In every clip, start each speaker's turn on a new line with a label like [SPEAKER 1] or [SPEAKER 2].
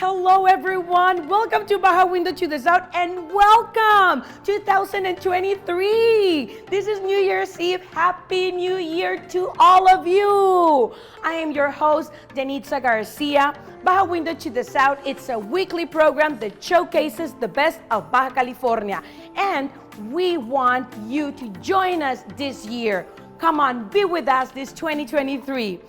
[SPEAKER 1] Hello everyone, welcome to Baja Window to the South and welcome 2023. This is New Year's Eve. Happy New Year to all of you. I am your host, Denisse Garcia. Baja Window to the South, it's a weekly program that showcases the best of Baja California. And we want you to join us this year. Come on, be with us this 2023.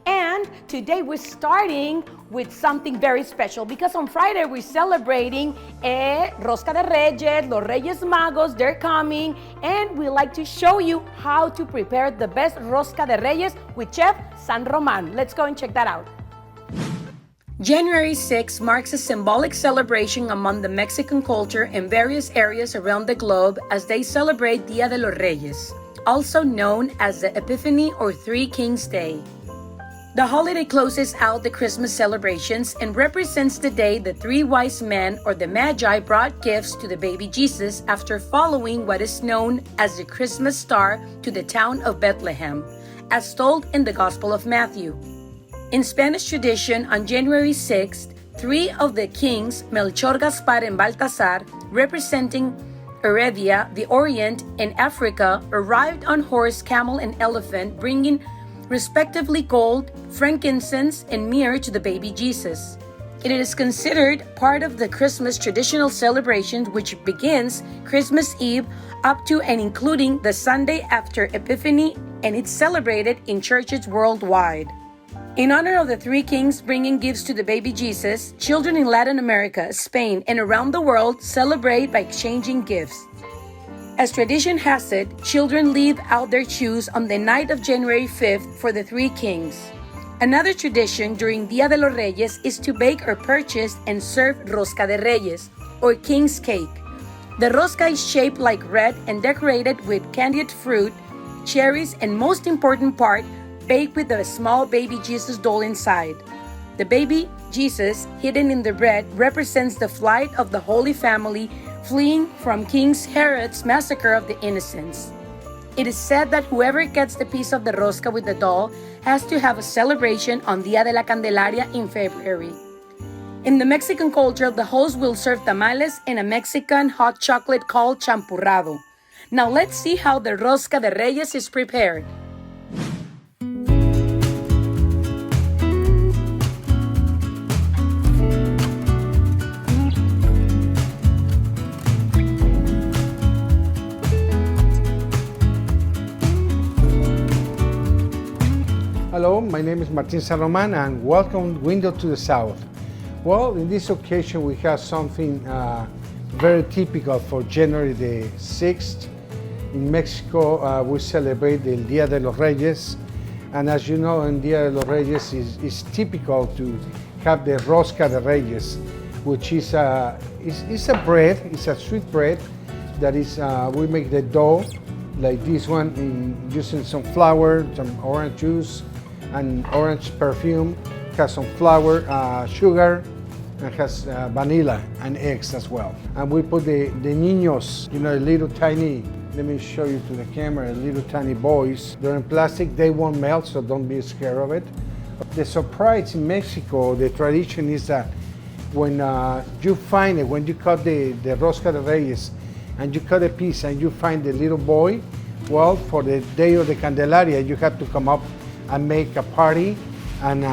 [SPEAKER 1] And today we're starting with something very special because on Friday we're celebrating Rosca de Reyes, Los Reyes Magos, they're coming, and we like to show you how to prepare the best Rosca de Reyes with Chef San Román. Let's go and check that out. January 6 marks a symbolic celebration among the Mexican culture in various areas around the globe as they celebrate Día de los Reyes, also known as the Epiphany or Three Kings Day. The holiday closes out the Christmas celebrations and represents the day the three wise men or the Magi brought gifts to the baby Jesus after following what is known as the Christmas star to the town of Bethlehem, as told in the Gospel of Matthew. In Spanish tradition, on January 6th, three of the kings, Melchor, Gaspar, and Baltasar, representing Arabia, the Orient, and Africa, arrived on horse, camel, and elephant, bringing respectively gold, frankincense, and myrrh to the baby Jesus. It is considered part of the Christmas traditional celebration, which begins Christmas Eve up to and including the Sunday after Epiphany, and it's celebrated in churches worldwide. In honor of the three kings bringing gifts to the baby Jesus, children in Latin America, Spain, and around the world celebrate by exchanging gifts. As tradition has it, children leave out their shoes on the night of January 5th for the three kings. Another tradition during Día de los Reyes is to bake or purchase and serve Rosca de Reyes, or king's cake. The rosca is shaped like bread and decorated with candied fruit, cherries, and most important part, baked with a small baby Jesus doll inside. The baby Jesus, hidden in the bread, represents the flight of the Holy Family fleeing from King Herod's massacre of the innocents. It is said that whoever gets the piece of the rosca with the doll has to have a celebration on Día de la Candelaria in February. In the Mexican culture, the host will serve tamales and a Mexican hot chocolate called champurrado. Now let's see how the Rosca de Reyes is prepared.
[SPEAKER 2] Hello, my name is Martín San Román and welcome Window to the South. Well, in this occasion we have something very typical for January the 6th. In Mexico we celebrate el Día de los Reyes, and as you know, in Día de los Reyes is typical to have the Rosca de Reyes, which is a bread, it's a sweet bread that is, we make the dough like this one using some flour, some orange juice, and orange perfume, has some flour, sugar, and has vanilla and eggs as well. And we put the niños, you know, little tiny, let me show you to the camera, little tiny boys. They're in plastic, they won't melt, so don't be scared of it. The surprise in Mexico, the tradition is that when you find it, when you cut the Rosca de Reyes, and you cut a piece and you find the little boy, well, for the day of the Candelaria, you have to come up and make a party and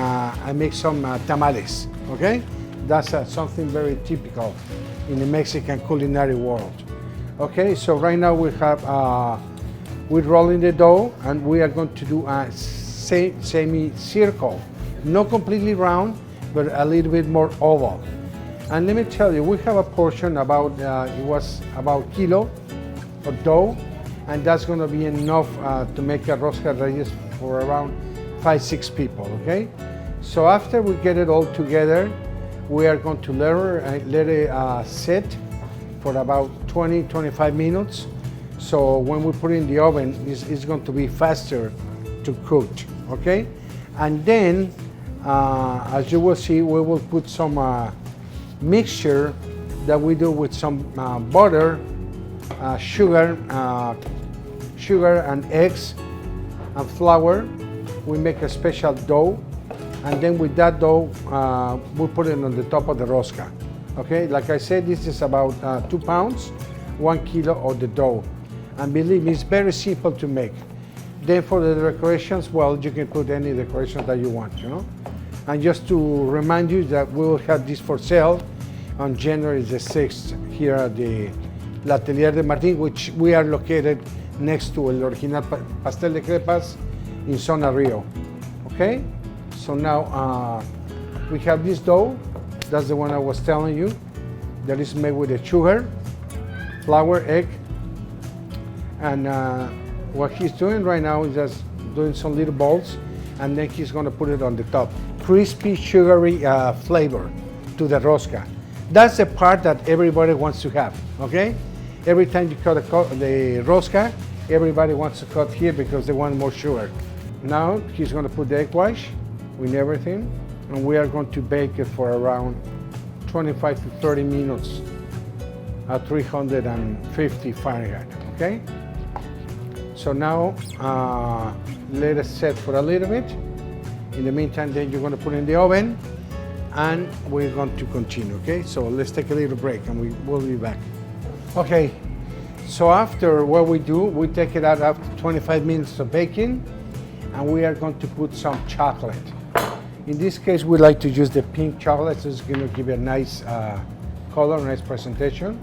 [SPEAKER 2] make some tamales, okay? That's something very typical in the Mexican culinary world. Okay, so right now we have, we're rolling the dough and we are going to do a semi-circle. Not completely round, but a little bit more oval. And let me tell you, we have a portion about, it was about kilo of dough, and that's gonna be enough to make a Rosca de Reyes for around 5-6 people, okay? So after we get it all together, we are going to let it sit for about 20-25 minutes. So when we put it in the oven, it's going to be faster to cook, okay? And then, as you will see, we will put some mixture that we do with some butter, sugar and eggs and flour. We make a special dough, And then with that dough, we'll put it on the top of the rosca. Okay, like I said, this is about 2 pounds, 1 kilo of the dough. And believe me, it's very simple to make. Then for the decorations, well, you can put any decorations that you want, you know. And just to remind you that we will have this for sale on January the 6th here at the L'Atelier de Martín, which we are located next to El Original Pastel de Crepas in Zona Rio. Okay, so now we have this dough. That's the one I was telling you. That is made with the sugar, flour, egg, and what he's doing right now is just doing some little balls, and then he's going to put it on the top. Crispy, sugary flavor to the rosca. That's the part that everybody wants to have. Okay, every time you cut the rosca, everybody wants to cut here because they want more sugar. Now he's going to put the egg wash with everything, and we are going to bake it for around 25 to 30 minutes at 350 Fahrenheit, okay? So now let it set for a little bit. In the meantime, then you're going to put it in the oven, and we're going to continue, okay? So let's take a little break and we will be back. Okay, so after what we do, we take it out after 25 minutes of baking, and we are going to put some chocolate. In this case, we like to use the pink chocolate, so it's going to give it a nice color, nice presentation.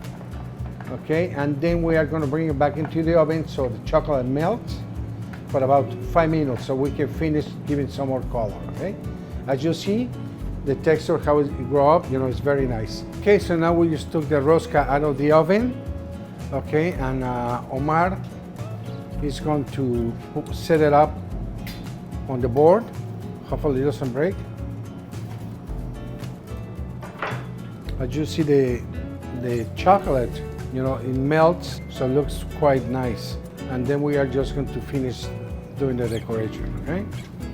[SPEAKER 2] Okay, and then we are going to bring it back into the oven so the chocolate melts for about 5 minutes so we can finish giving some more color, okay? As you see, the texture, how it grow up, you know, it's very nice. Okay, so now we just took the rosca out of the oven, okay, and Omar is going to set it up on the board. Hopefully it doesn't break. As you see, the chocolate, you know, it melts, so it looks quite nice. And then we are just going to finish doing the decoration, okay?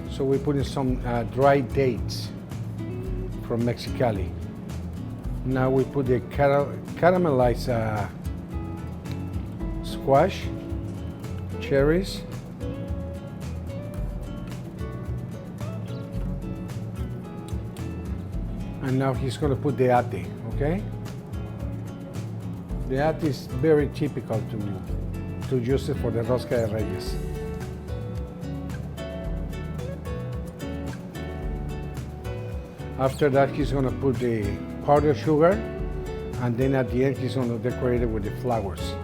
[SPEAKER 2] So we put in some dried dates from Mexicali. Now we put the caramelized squash, cherries, and now he's going to put the ate, okay? The ate is very typical to use it for the Rosca de Reyes. After that, he's going to put the powdered sugar, and then at the end, he's going to decorate it with the flowers.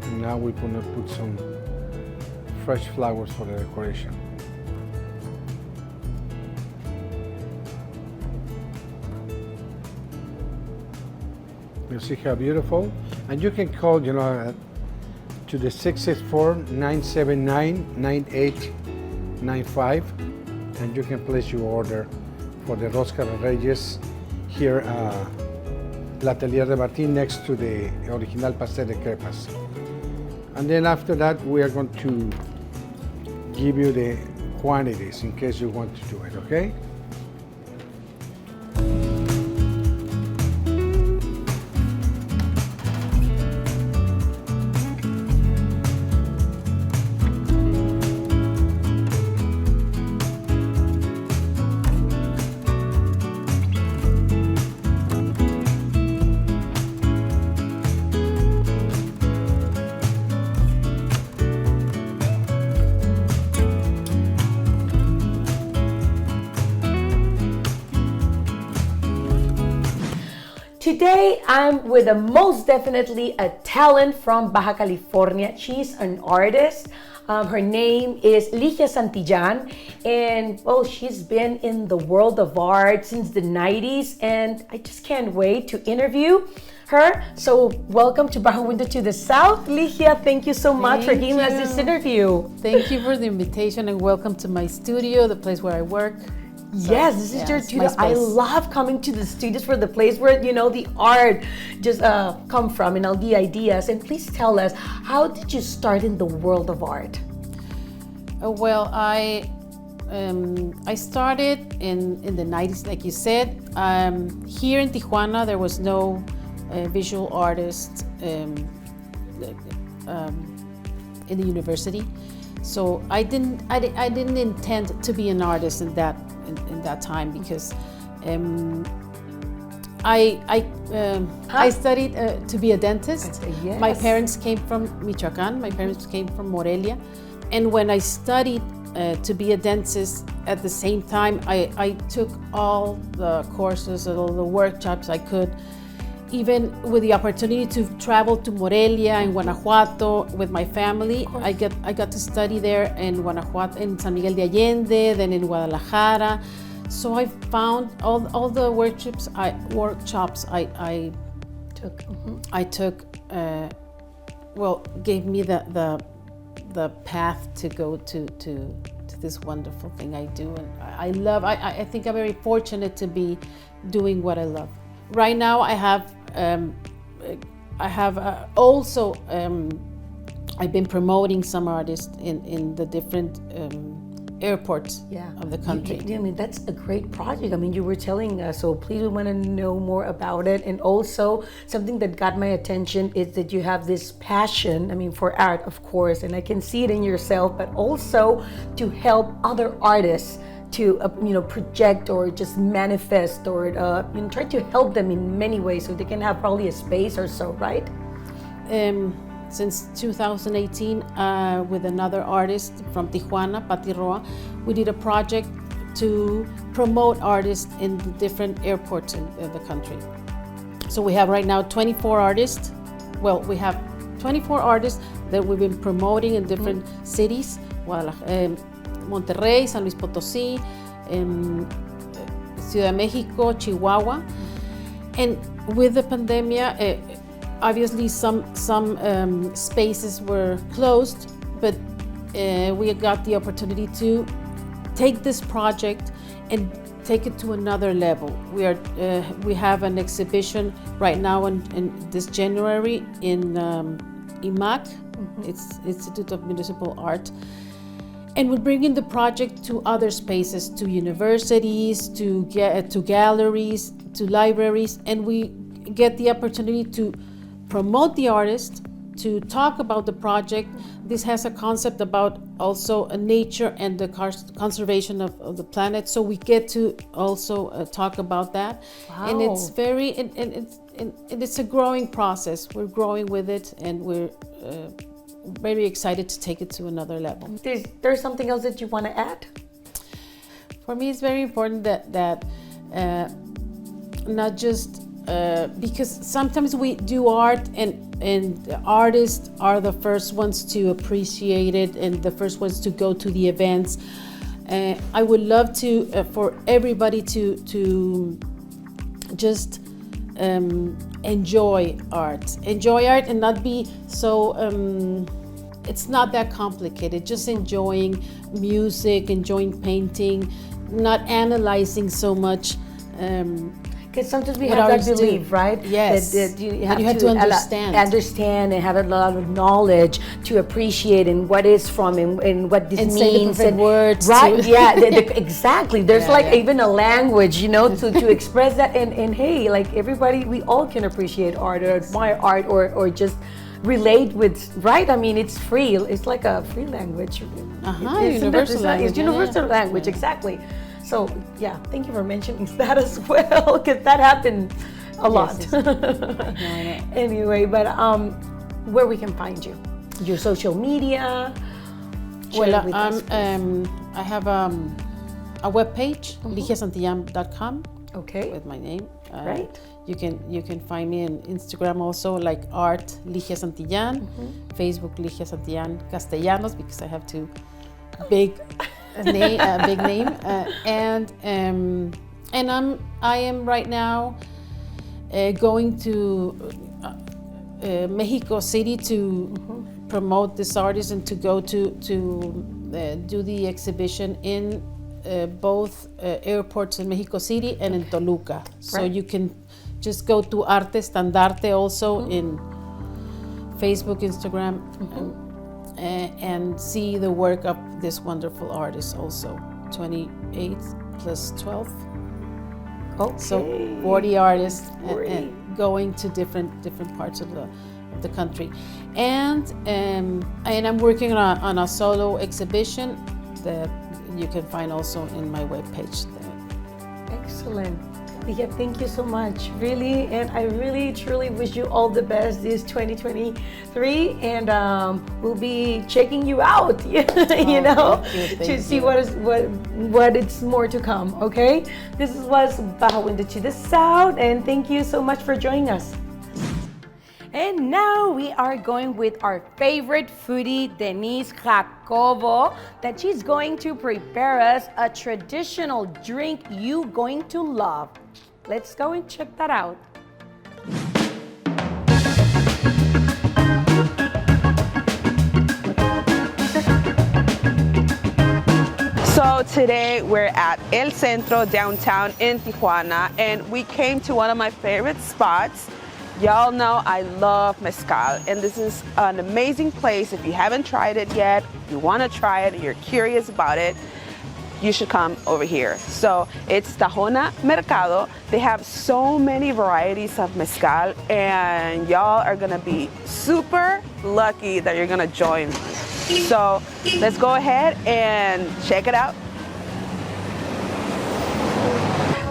[SPEAKER 2] And now we're going to put some fresh flowers for the decoration. You see how beautiful? And you can call, you know, to the 664-979-9895, and you can place your order for the Rosca de Reyes here at L'Atelier de Martín next to the Original Pastel de Crepas. And then after that, we are going to give you the quantities in case you want to do it, okay?
[SPEAKER 1] Today, I'm with most definitely a talent from Baja California. She's an artist. Her name is Ligia Santillan, and well, she's been in the world of art since the 90s, and I just can't wait to interview her. So welcome to Baja Window to the South. Ligia, thank you so much for giving us this interview.
[SPEAKER 3] Thank you for the invitation, and welcome to my studio, the place where I work.
[SPEAKER 1] So, yes, this is your studio. I love coming to the studios for the place where, you know, the art just come from and all the ideas. And please tell us, how did you start in the world of art?
[SPEAKER 3] Well, I started in the 90s, like you said. Here in Tijuana, there was no visual artist in the university. So I didn't intend to be an artist in that time, because I studied to be a dentist.
[SPEAKER 1] Yes.
[SPEAKER 3] My parents came from Michoacán. My parents came from Morelia, and when I studied to be a dentist, at the same time I took all the courses and all the workshops I could, even with the opportunity to travel to Morelia and Guanajuato with my family. I got to study there in Guanajuato, in San Miguel de Allende, then in Guadalajara. So I found all the workshops I took. Gave me the path to go to this wonderful thing I do, and I love. I think I'm very fortunate to be doing what I love. Right now, I have also. I've been promoting some artists in the different airports of the country.
[SPEAKER 1] I mean, that's a great project. I mean, you were telling us, so please, we want to know more about it. And also, something that got my attention is that you have this passion, I mean, for art, of course, and I can see it in yourself, but also to help other artists to project or just manifest, or try to help them in many ways so they can have probably a space or so, right?
[SPEAKER 3] Since 2018, with another artist from Tijuana, Pati Roa, we did a project to promote artists in the different airports in the country. So we have right now 24 artists. Well, we have 24 artists that we've been promoting in different cities: Monterrey, San Luis Potosí, Ciudad de Mexico, Chihuahua. And with the pandemic, obviously some spaces were closed, but we got the opportunity to take this project and take it to another level. We have an exhibition right now in this January in IMAC, it's Institute of Municipal Art, and we're bringing the project to other spaces, to universities, to galleries, to libraries, and we get the opportunity to promote the artist, to talk about the project. This has a concept about also nature and the conservation of the planet, so we get to also talk about that.
[SPEAKER 1] Wow.
[SPEAKER 3] And it's it's a growing process. We're growing with it, and we're very excited to take it to another level.
[SPEAKER 1] There's something else that you want to add?
[SPEAKER 3] For me, it's very important that not just because sometimes we do art and the artists are the first ones to appreciate it and the first ones to go to the events. I would love to for everybody to just enjoy art and not be so it's not that complicated. Just enjoying music, enjoying painting, not analyzing so much.
[SPEAKER 1] Because sometimes we have that belief, right?
[SPEAKER 3] Yes.
[SPEAKER 1] That you have
[SPEAKER 3] to understand.
[SPEAKER 1] Understand and have a lot of knowledge to appreciate and what is from and what this
[SPEAKER 3] and
[SPEAKER 1] means.
[SPEAKER 3] Say the perfect words.
[SPEAKER 1] Right,
[SPEAKER 3] too.
[SPEAKER 1] yeah, exactly. There's even a language, to express that. And hey, like everybody, we all can appreciate art or admire art or just relate with, right? I mean, it's free. It's like a free language.
[SPEAKER 3] Universal language.
[SPEAKER 1] It's universal language, exactly. So yeah, thank you for mentioning that as well, because that happened a lot.
[SPEAKER 3] Yes.
[SPEAKER 1] Anyway, but where we can find you, your social media.
[SPEAKER 3] Well, I have a webpage, ligiasantillán.com.
[SPEAKER 1] Okay.
[SPEAKER 3] With my name.
[SPEAKER 1] Right.
[SPEAKER 3] You can find me on Instagram also, like art Ligia Santillan, Facebook Ligia Santillan Castellanos, because I have two big name, big name, and I am right now going to Mexico City to promote this artist and to go to do the exhibition in both airports in Mexico City and in Toluca. So you can just go to Arte Estandarte also in Facebook, Instagram, and see the work of this wonderful artist also. 28 plus 12.
[SPEAKER 1] Okay.
[SPEAKER 3] So 40 artists and going to different parts of the country. And I'm working on a solo exhibition that you can find also in my webpage.
[SPEAKER 1] Excellent. Ligia, thank you so much, really, and I really truly wish you all the best this 2023, and we'll be checking you out, you know, to see what it's more to come. Okay, this was Baja Window to the South, and thank you so much for joining us. And now we are going with our favorite foodie, Denisse Jacobo, that she's going to prepare us a traditional drink you're going to love. Let's go and check that out.
[SPEAKER 4] So today we're at El Centro downtown in Tijuana, and we came to one of my favorite spots. Y'all know I love Mezcal, and this is an amazing place. If you haven't tried it yet, you want to try it, you're curious about it, you should come over here. So it's Tahona Mercado. They have so many varieties of Mezcal, and y'all are gonna be super lucky that you're gonna join me. So let's go ahead and check it out.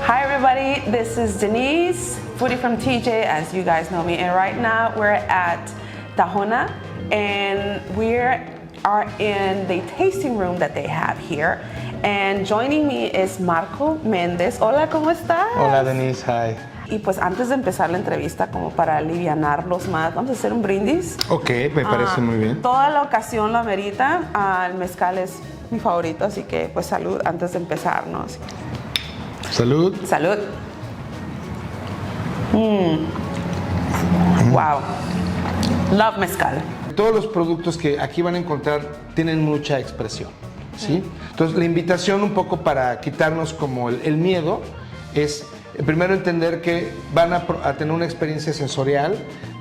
[SPEAKER 4] Hi everybody, this is Denisse, foodie from TJ, as you guys know me, and right now we're at Tahona, and we are in the tasting room that they have here. And joining me is Marco Méndez. Hola, ¿cómo estás?
[SPEAKER 5] Hola Denise, hi.
[SPEAKER 4] Y pues antes de empezar la entrevista, como para alivianarlos más, vamos a hacer un brindis.
[SPEAKER 5] Ok, me parece muy bien.
[SPEAKER 4] Toda la ocasión lo amerita. El mezcal es mi favorito, así que pues salud antes de empezarnos.
[SPEAKER 5] Salud.
[SPEAKER 4] Salud. Wow. Love mezcal.
[SPEAKER 5] Todos los productos que aquí van a encontrar tienen mucha expresión, ¿sí? Entonces la invitación un poco para quitarnos como el miedo es primero entender que van a tener una experiencia sensorial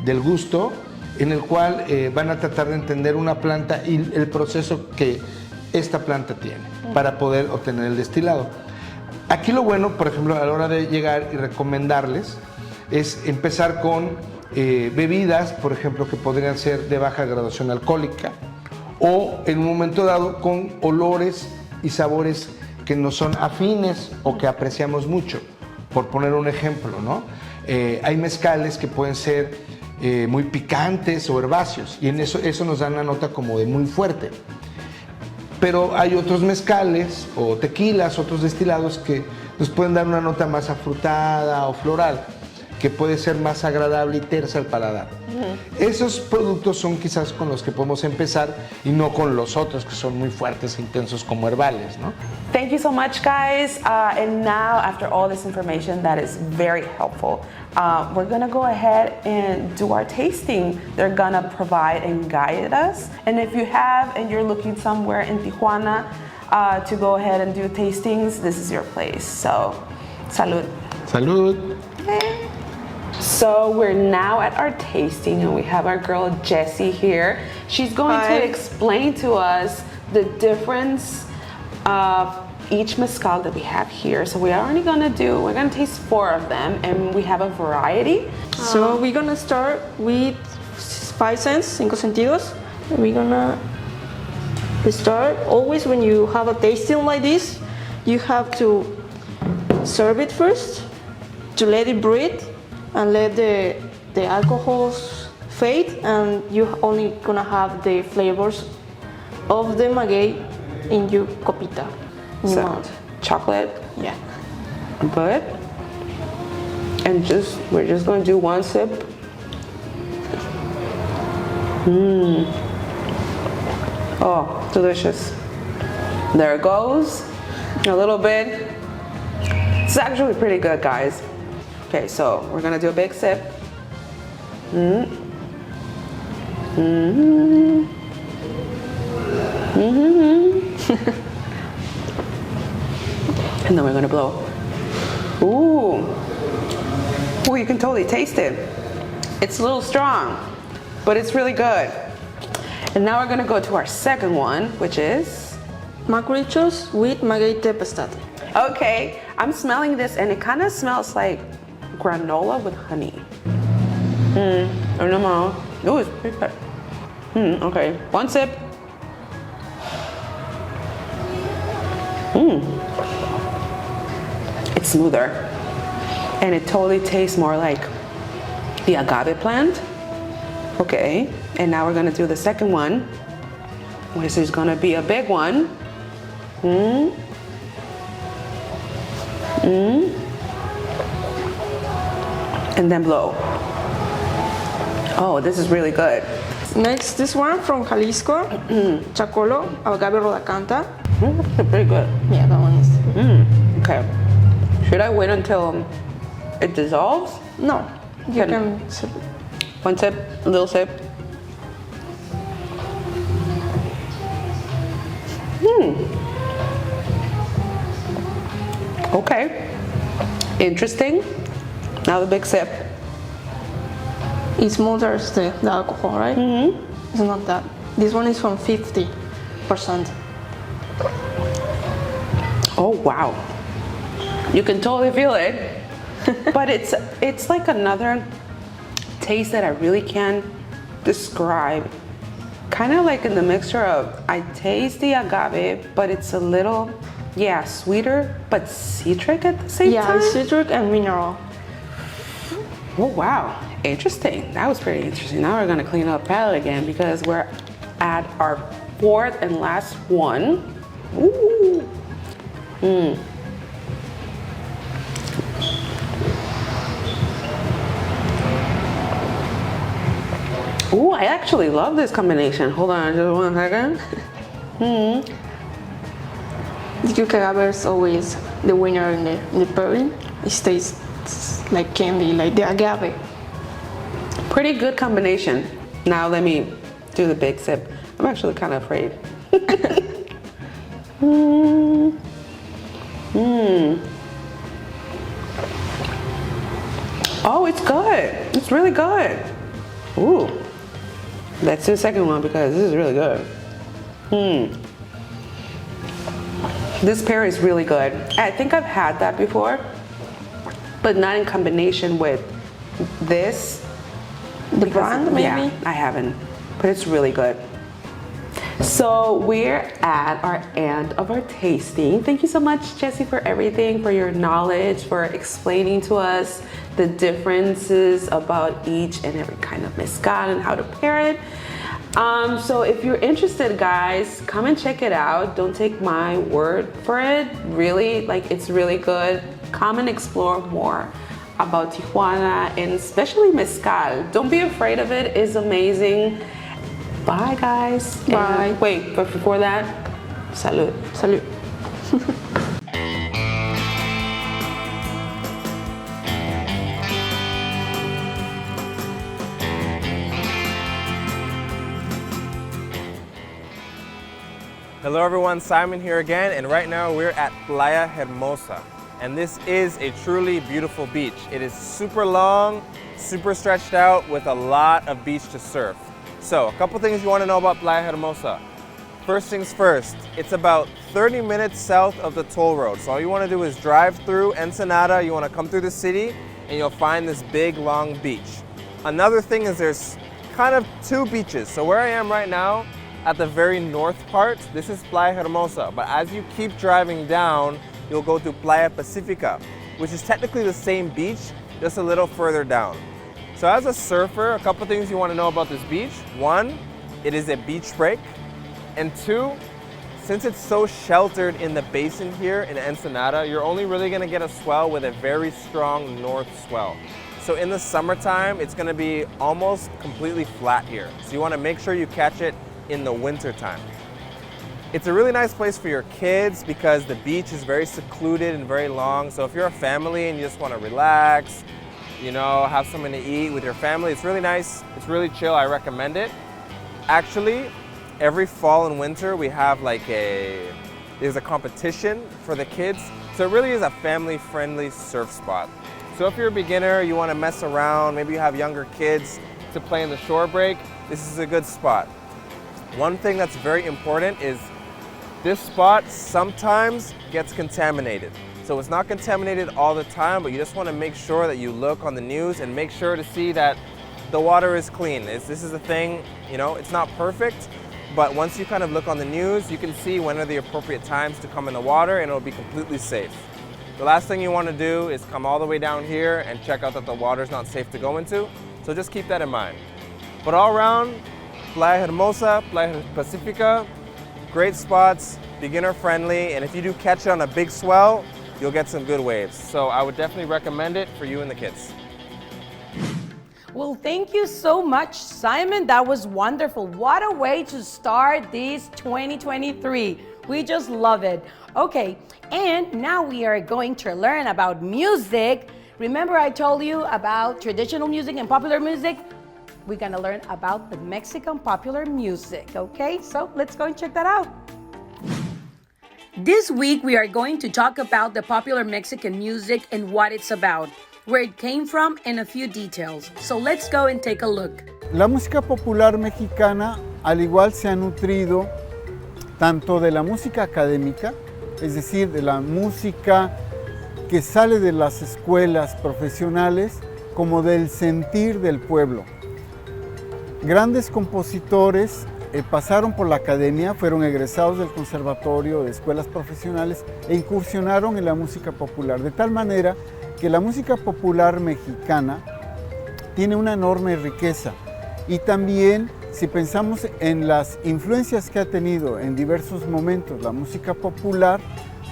[SPEAKER 5] del gusto en el cual van a tratar de entender una planta y el proceso que esta planta tiene para poder obtener el destilado. Aquí lo bueno, por ejemplo, a la hora de llegar y recomendarles es empezar con bebidas, por ejemplo, que podrían ser de baja graduación alcohólica o en un momento dado con olores y sabores que nos son afines o que apreciamos mucho. Por poner un ejemplo, ¿no? Hay mezcales que pueden ser muy picantes o herbáceos y en eso nos da una nota como de muy fuerte. Pero hay otros mezcales o tequilas, otros destilados que nos pueden dar una nota más afrutada o floral, que puede ser más agradable y tersa al paladar. Esos productos son quizás con los que podemos empezar y no con los otros que son muy fuertes e intensos como herbales, ¿no?
[SPEAKER 4] Thank you so much, guys. And now, after all this information that is very helpful, we're gonna go ahead and do our tasting. They're gonna provide and guide us. And if you have and you're looking somewhere in Tijuana to go ahead and do tastings, this is your place. So, salud.
[SPEAKER 5] Salud.
[SPEAKER 4] Okay. So we're now at our tasting, and we have our girl Jessie here. She's going to explain to us the difference of each mezcal that we have here. So we're gonna taste 4 of them, and we have a variety.
[SPEAKER 6] So we're gonna start with 5 cents, 5 sentidos. We're gonna start, always when you have a tasting like this, you have to serve it first, to let it breathe, and let the alcohols fade, and you're only gonna have the flavors of the maguey in your copita.
[SPEAKER 4] So chocolate,
[SPEAKER 6] Yeah.
[SPEAKER 4] good. And we're just gonna do 1 sip. Oh, delicious. There it goes. A little bit. It's actually pretty good, guys. Okay, so we're gonna do a big sip. And then we're gonna blow. Ooh, you can totally taste it. It's a little strong, but it's really good. And now we're gonna go to our second one, which is?
[SPEAKER 6] Macurichos with maguey tempestad.
[SPEAKER 4] Okay, I'm smelling this and it kind of smells like granola with honey. I don't know. Oh, it's pretty good. Okay, one sip. It's smoother. And it totally tastes more like the agave plant. Okay, and now we're gonna do the second one. This is gonna be a big one. And then blow. Oh, this is really good.
[SPEAKER 6] Next, this one from Jalisco, Chacolo, Agave Rodacanta.
[SPEAKER 4] That's pretty good.
[SPEAKER 6] Yeah, that one is.
[SPEAKER 4] Okay. Should I wait until it dissolves?
[SPEAKER 6] No, you
[SPEAKER 4] Can-
[SPEAKER 6] can sip.
[SPEAKER 4] One sip, a little sip. Okay. Interesting. Now the big sip.
[SPEAKER 6] It smothers the alcohol, right? It's not that. This one is from 50%.
[SPEAKER 4] Oh wow. You can totally feel it. But it's like another taste that I really can't describe. Kind of like in the mixture of, I taste the agave, but it's a little, sweeter, but citric at the same
[SPEAKER 6] Yeah,
[SPEAKER 4] time.
[SPEAKER 6] it's citric and mineral.
[SPEAKER 4] Oh wow, interesting. That was pretty interesting. Now we're gonna clean up palate again because we're at our fourth and last one. Ooh. Ooh, I actually love this combination. Hold on just 1 second.
[SPEAKER 6] The Duke agave is always the winner in the pairing. It tastes like candy, like the agave.
[SPEAKER 4] Pretty good combination. Now let me do the big sip. I'm actually kind of afraid. Oh, it's good. It's really good. Ooh. Let's do the second one because this is really good. This pear is really good. I think I've had that before, but not in combination with this.
[SPEAKER 6] The brand, maybe?
[SPEAKER 4] Yeah, I haven't, but it's really good. So we're at our end of our tasting. Thank you so much, Jessie, for everything, for your knowledge, for explaining to us the differences about each and every kind of mezcal and how to pair it. So if you're interested, guys, come and check it out. Don't take my word for it. Really, it's really good. Come and explore more about Tijuana and especially mezcal. Don't be afraid of it. It's amazing. Bye, guys.
[SPEAKER 6] Bye.
[SPEAKER 4] And wait, but before that, salud.
[SPEAKER 6] Salud.
[SPEAKER 7] Hello everyone, Simon here again, and right now we're at Playa Hermosa. And this is a truly beautiful beach. It is super long, super stretched out with a lot of beach to surf. So, a couple things you want to know about Playa Hermosa. First things first, it's about 30 minutes south of the toll road. So all you want to do is drive through Ensenada, you want to come through the city, and you'll find this big, long beach. Another thing is there's kind of two beaches. So where I am right now, at the very north part, this is Playa Hermosa, but as you keep driving down, you'll go to Playa Pacifica, which is technically the same beach, just a little further down. So as a surfer, a couple things you want to know about this beach. One, it is a beach break. And two, since it's so sheltered in the basin here in Ensenada, you're only really gonna get a swell with a very strong north swell. So in the summertime, it's gonna be almost completely flat here. So you wanna make sure you catch it in the winter time. It's a really nice place for your kids because the beach is very secluded and very long. So if you're a family and you just want to relax, have something to eat with your family, it's really nice. It's really chill. I recommend it. Actually, every fall and winter we have there's a competition for the kids. So it really is a family-friendly surf spot. So if you're a beginner, you want to mess around, maybe you have younger kids to play in the shore break, this is a good spot. One thing that's very important is this spot sometimes gets contaminated. So it's not contaminated all the time, but you just want to make sure that you look on the news and make sure to see that the water is clean. This is a thing, you know, it's not perfect, but once you kind of look on the news, you can see when are the appropriate times to come in the water and it'll be completely safe. The last thing you want to do is come all the way down here and check out that the water's not safe to go into, so just keep that in mind. But all around, Playa Hermosa, Playa Pacifica, great spots, beginner friendly, and if you do catch it on a big swell, you'll get some good waves. So I would definitely recommend it for you and the kids.
[SPEAKER 1] Well, thank you so much, Simon. That was wonderful. What a way to start this 2023. We just love it. Okay, and now we are going to learn about music. Remember I told you about traditional music and popular music? We're gonna learn about the Mexican popular music, okay? So let's go and check that out. This week we are going to talk about the popular Mexican music and what it's about, where it came from, and a few details. So let's go and take a look.
[SPEAKER 8] La música popular mexicana, al igual, se ha nutrido tanto de la música académica, es decir, de la música que sale de las escuelas profesionales, como del sentir del pueblo. Grandes compositores pasaron por la academia, fueron egresados del conservatorio, de escuelas profesionales e incursionaron en la música popular, de tal manera que la música popular mexicana tiene una enorme riqueza. Y también, si pensamos en las influencias que ha tenido en diversos momentos la música popular,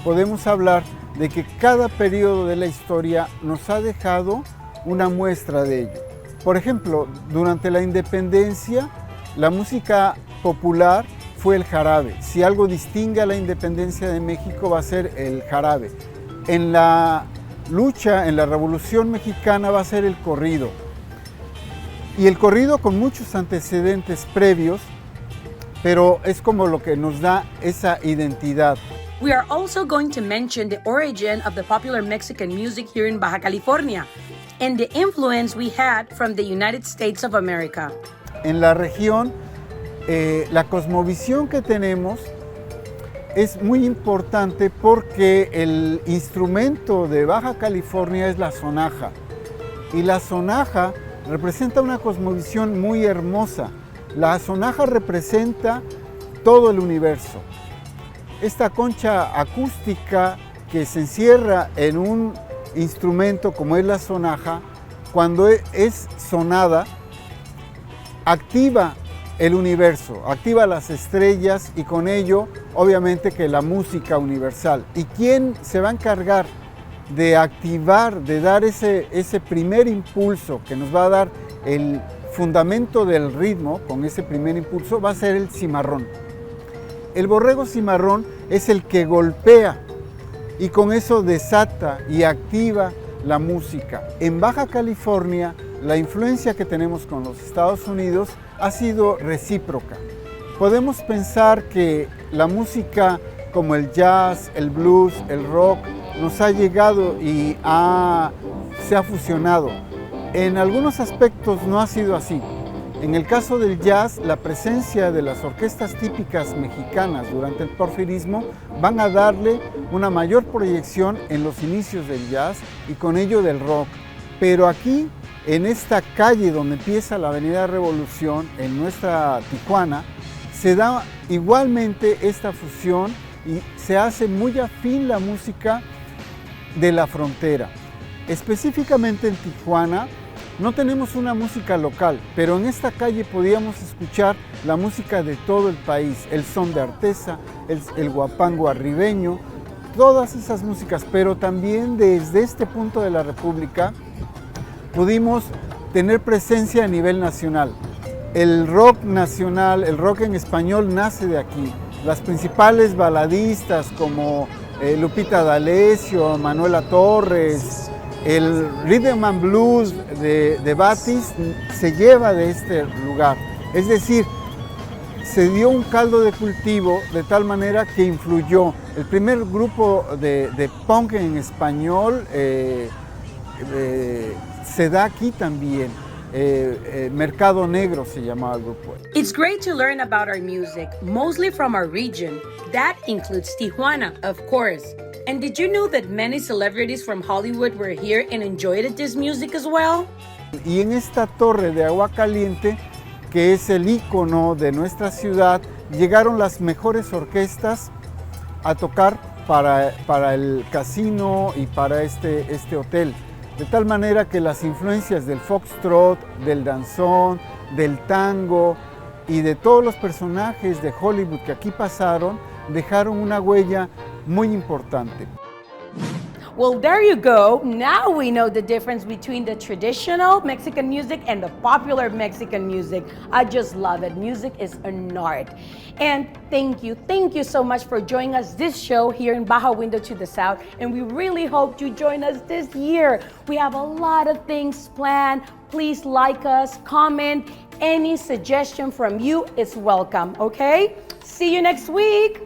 [SPEAKER 8] podemos hablar de que cada periodo de la historia nos ha dejado una muestra de ello. Por ejemplo, durante la independencia, la música popular fue el jarabe. Si algo distingue a la independencia de México va a ser el jarabe. En la lucha, en la Revolución Mexicana, va a ser el corrido. Y el corrido con muchos antecedentes previos, pero es como lo que nos da esa identidad.
[SPEAKER 1] We are also going to mention the origin of the popular Mexican music here in Baja California and the influence we had from the United States of America.
[SPEAKER 8] En la región, la cosmovisión que tenemos es muy importante porque el instrumento de Baja California es la sonaja. Y la sonaja representa una cosmovisión muy hermosa. La sonaja representa todo el universo. Esta concha acústica que se encierra en un instrumento como es la sonaja, cuando es sonada, activa el universo, activa las estrellas y con ello, obviamente, que la música universal. ¿Y quién se va a encargar de activar, de dar ese primer impulso que nos va a dar el fundamento del ritmo? Con ese primer impulso va a ser el cimarrón. El borrego cimarrón es el que golpea y con eso desata y activa la música. En Baja California, la influencia que tenemos con los Estados Unidos ha sido recíproca. Podemos pensar que la música como el jazz, el blues, el rock, nos ha llegado y se ha fusionado. En algunos aspectos no ha sido así. En el caso del jazz, la presencia de las orquestas típicas mexicanas durante el porfirismo van a darle una mayor proyección en los inicios del jazz y con ello del rock. Pero aquí, en esta calle donde empieza la Avenida Revolución, en nuestra Tijuana, se da igualmente esta fusión y se hace muy afín la música de la frontera. Específicamente en Tijuana, no tenemos una música local, pero en esta calle podíamos escuchar la música de todo el país, el son de Artesa, el guapango arribeño, todas esas músicas, pero también desde este punto de la República pudimos tener presencia a nivel nacional. El rock nacional, el rock en español nace de aquí. Las principales baladistas como Lupita D'Alessio, Manuela Torres, el rhythm and blues de Batis se lleva de este lugar. Es decir, se dio un caldo de cultivo de tal manera que influyó. El primer grupo de punk en español se da aquí también. Mercado Negro se llamaba el grupo.
[SPEAKER 1] It's great to learn about our music, mostly from our region. That includes Tijuana, of course. And did you know that many celebrities from Hollywood were here and enjoyed this music as well?
[SPEAKER 8] Y en esta torre de agua caliente, que es el ícono de nuestra ciudad, llegaron las mejores orquestas a tocar para el casino y para este hotel. De tal manera que las influencias del foxtrot, del danzón, del tango y de todos los personajes de Hollywood que aquí pasaron, dejaron una huella muy importante.
[SPEAKER 1] Well, there you go. Now we know the difference between the traditional Mexican music and the popular Mexican music. I just love it. Music is an art. And thank you so much for joining us this show here in Baja Window to the South. And we really hope you join us this year. We have a lot of things planned. Please like us, comment. Any suggestion from you is welcome, okay? See you next week.